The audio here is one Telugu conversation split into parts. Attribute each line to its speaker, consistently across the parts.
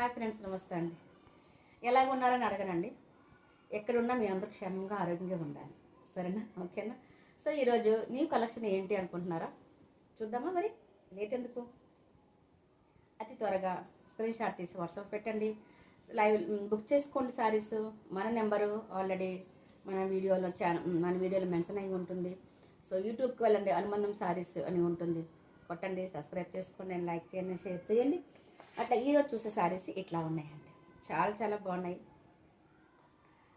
Speaker 1: హాయ్ ఫ్రెండ్స్, నమస్తే అండి. ఎలాగ ఉన్నారని అడగనండి. ఎక్కడున్నా మీ అందరూ క్షేమంగా ఆరోగ్యంగా ఉండాలి, సరేనా? ఓకేనా? సో ఈరోజు న్యూ కలెక్షన్ ఏంటి అనుకుంటున్నారా? చూద్దామా మరి, లేట్ ఎందుకు? అతి త్వరగా స్క్రీన్ షాట్ తీసి వాట్సాప్ పెట్టండి. లైవ్ బుక్ చేసుకోండి. శారీస్ మన నెంబరు ఆల్రెడీ మన వీడియోలో మెన్షన్ అయి ఉంటుంది. సో యూట్యూబ్కి వెళ్ళండి, అనుబంధం శారీస్ అని ఉంటుంది, కొట్టండి, సబ్స్క్రైబ్ చేసుకోండి, అండ్ లైక్ చేయండి, షేర్ చేయండి. అట్లా ఈరోజు చూసే శారీస్ ఇట్లా ఉన్నాయండి. చాలా చాలా బాగున్నాయి,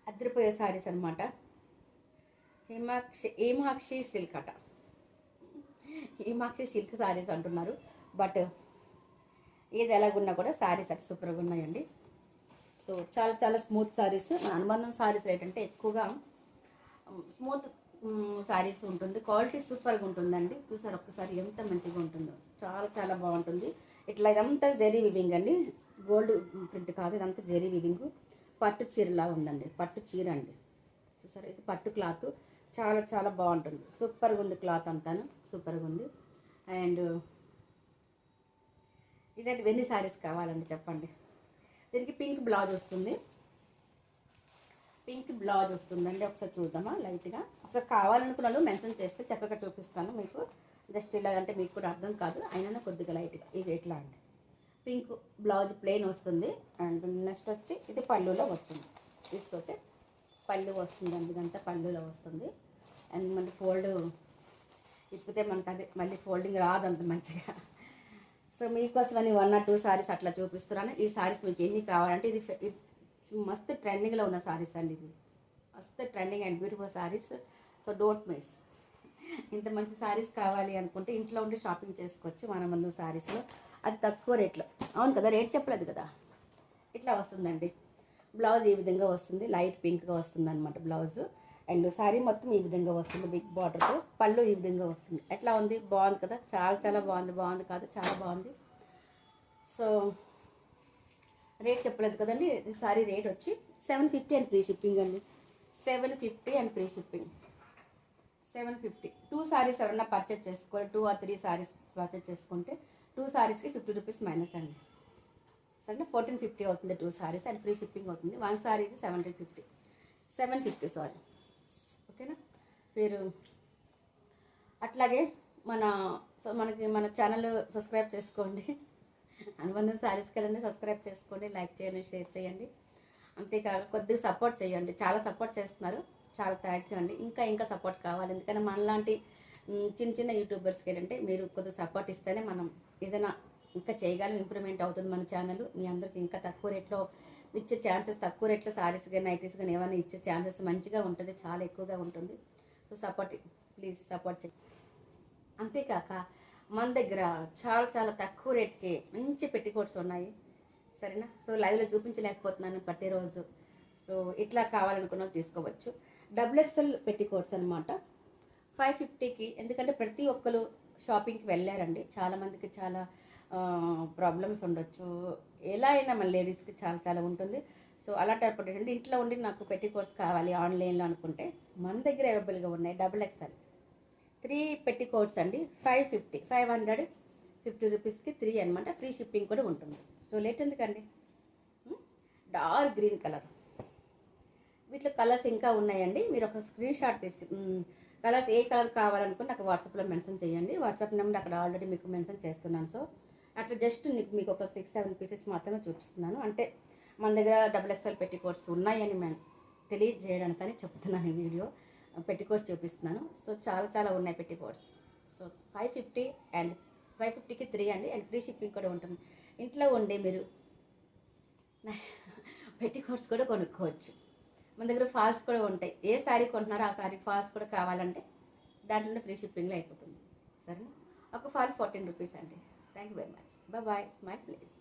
Speaker 1: అదిరిపోయే శారీస్ అనమాట. హేమాక్షి సిల్క్ అట, హేమాక్షి సిల్క్ శారీస్ అంటున్నారు. బట్ ఏది ఎలాగున్నా కూడా శారీస్ అటు సూపర్గా ఉన్నాయండి. సో చాలా చాలా స్మూత్ శారీస్. మన అనుబంధం శారీస్ ఏంటంటే ఎక్కువగా స్మూత్ శారీస్ ఉంటుంది, క్వాలిటీ సూపర్గా ఉంటుందండి. చూసారు ఒక్కసారి ఎంత మంచిగా ఉంటుందో, చాలా చాలా బాగుంటుంది. ఇట్లా ఇదంతా జెరీ వివింగ్ అండి, గోల్డ్ ప్రింట్ కాదు, ఇదంతా జెరీ వివింగ్. పట్టు చీరలా ఉందండి, పట్టు చీర అండి. చూసారు, ఇది పట్టు క్లాత్, చాలా చాలా బాగుంటుంది. సూపర్గా ఉంది క్లాత్ అంతాను, సూపర్గా ఉంది. అండ్ ఇలాంటి ఎన్ని శారీస్ కావాలండి చెప్పండి. దీనికి పింక్ బ్లౌజ్ వస్తుంది, పింక్ బ్లౌజ్ వస్తుందండి. ఒకసారి చూద్దామా లైట్గా. ఒకసారి కావాలనుకున్న వాళ్ళు మెన్షన్ చేస్తే చక్కగా చూపిస్తాను మీకు. జస్ట్ ఇలా అంటే మీకు కూడా అర్థం కాదు, అయినా కొద్దిగా లైట్గా ఇది ఎట్లా అండి. పింక్ బ్లౌజ్ ప్లెయిన్ వస్తుంది. అండ్ నెక్స్ట్ వచ్చి ఇది పళ్ళులో వస్తుంది, తీసుకొస్తే పళ్ళు వస్తుందండి, ఇదంతా పళ్ళులో వస్తుంది. అండ్ మళ్ళీ ఫోల్డ్ ఇప్పితే మనకు అది మళ్ళీ ఫోల్డింగ్ రాదంత మంచిగా. సో మీకోసమని 1 or 2 శారీస్ అట్లా చూపిస్తున్నాను. ఈ శారీస్ మీకు ఎన్ని కావాలంటే ఇది మస్తు ట్రెండింగ్లో ఉన్న శారీస్ అండి. ఇది మస్తు trending and beautiful saris. So don't miss. ఇంత మంచి శారీస్ కావాలి అనుకుంటే ఇంట్లో ఉండి షాపింగ్ చేసుకోవచ్చు మన ముందు శారీస్లో, అది తక్కువ రేట్లో. అవును కదా, రేట్ చెప్పలేదు కదా. ఇట్లా వస్తుందండి. బ్లౌజ్ ఈ విధంగా వస్తుంది, లైట్ పింక్గా వస్తుంది అనమాట బ్లౌజ్. అండ్ శారీ మొత్తం ఈ విధంగా వస్తుంది, బిగ్ బార్డర్తో. పళ్ళు ఈ విధంగా వస్తుంది. ఎట్లా ఉంది, బాగుంది కదా, చాలా చాలా బాగుంది. బాగుంది కాదు, చాలా బాగుంది. సో రేట్ చెప్పలేదు కదండి. ఈ సారీ రేట్ వచ్చి 750 అండ్ ఫ్రీ షిప్పింగ్ అండి. 750 అండ్ ఫ్రీ షిప్పింగ్. 750. 2 సారీస్ ఎవరన్నా పర్చేజ్ చేసుకోవాలి, 2 or 3 సారీస్ పర్చేజ్ చేసుకుంటే 2 సారీస్కి 50 రూపీస్ మైనస్ అండి. సరే, 1450 అవుతుంది 2 సారీస్, అండ్ ఫ్రీ షిప్పింగ్ అవుతుంది. 1 సారీకి 750 సారీ. ఓకేనా? మీరు అట్లాగే మనకి మన ఛానల్ సబ్స్క్రైబ్ చేసుకోండి. అనుబంధం శారీస్కి వెళ్ళండి, సబ్స్క్రైబ్ చేసుకోండి, లైక్ చేయండి, షేర్ చేయండి. అంతేకాక కొద్దిగా సపోర్ట్ చేయండి. చాలా సపోర్ట్ చేస్తున్నారు, చాలా థ్యాంక్ యూ అండి. ఇంకా సపోర్ట్ కావాలి. ఎందుకంటే మనలాంటి చిన్న యూట్యూబర్స్కి ఏంటంటే మీరు కొద్దిగా సపోర్ట్ ఇస్తేనే మనం ఏదైనా ఇంకా చేయగలం, ఇంప్రూవ్మెంట్ అవుతుంది మన ఛానల్. మీ అందరికి ఇంకా తక్కువ రేట్లో ఇచ్చే ఛాన్సెస్, తక్కువ రేట్లో శారీస్ కానీ నైటీస్ కానీ ఏమైనా ఇచ్చే ఛాన్సెస్ మంచిగా ఉంటుంది, చాలా ఎక్కువగా ఉంటుంది. సో సపోర్ట్, ప్లీజ్ సపోర్ట్ చేయండి. అంతేకాక మన దగ్గర చాలా చాలా తక్కువ రేట్కి మంచి పెట్టికోట్స్ ఉన్నాయి, సరేనా? సో లైవ్లో చూపించలేకపోతున్నాను ప్రతిరోజు. సో ఇట్లా కావాలనుకున్న తీసుకోవచ్చు. XXL పెట్టికోట్స్ అనమాట, 550కి. ఎందుకంటే ప్రతి ఒక్కరు షాపింగ్కి వెళ్ళారండి, చాలామందికి చాలా ప్రాబ్లమ్స్ ఉండొచ్చు, ఎలా అయినా మన లేడీస్కి చాలా చాలా ఉంటుంది. సో అలాంటి ఏంటంటే ఇంట్లో ఉండి నాకు పెట్టికోట్స్ కావాలి ఆన్లైన్లో అనుకుంటే మన దగ్గర అవైలబుల్గా ఉన్నాయి. XXL 3 పెట్టికోట్స్ అండి, 550 రూపీస్కి 3 అనమాట. ఫ్రీ షిప్పింగ్ కూడా ఉంటుంది. సో లేట్ ఎందుకండి. డార్క్ గ్రీన్ కలర్, వీటిలో కలర్స్ ఇంకా ఉన్నాయండి. మీరు ఒక స్క్రీన్ షాట్ తీసి కలర్స్ ఏ కలర్ కావాలనుకుని నాకు వాట్సాప్లో మెన్షన్ చేయండి. వాట్సాప్ నెంబర్ అక్కడ ఆల్రెడీ మీకు మెన్షన్ చేస్తున్నాను. సో అట్లా జస్ట్ మీకు ఒక 6-7 పీసెస్ మాత్రమే చూపిస్తున్నాను. అంటే మన దగ్గర XXL పెట్టికోట్స్ ఉన్నాయని మేము తెలియజేయడానికని చెప్తున్నాను ఈ వీడియో. పెట్టికోట్స్ చూపిస్తున్నాను. సో చాలా చాలా ఉన్నాయి పెట్టికోట్స్. సో 550 అండ్ 550కి 3 అండి, అండ్ ఫ్రీ షిప్పింగ్ కూడా ఉంటుంది. ఇంట్లో ఉండి మీరు పెట్టికోట్స్ కూడా కొనుక్కోవచ్చు. మన దగ్గర ఫాల్స్ కూడా ఉంటాయి. ఏ శారీ కొంటున్నారో ఆ శారీ ఫాల్స్ కూడా కావాలంటే దాంట్లో ఫ్రీ షిప్పింగ్లో అయిపోతుంది, సరేనా? ఒక ఫాల్ 14 రూపీస్ అండి. Thank you very much. Bye. Smile please.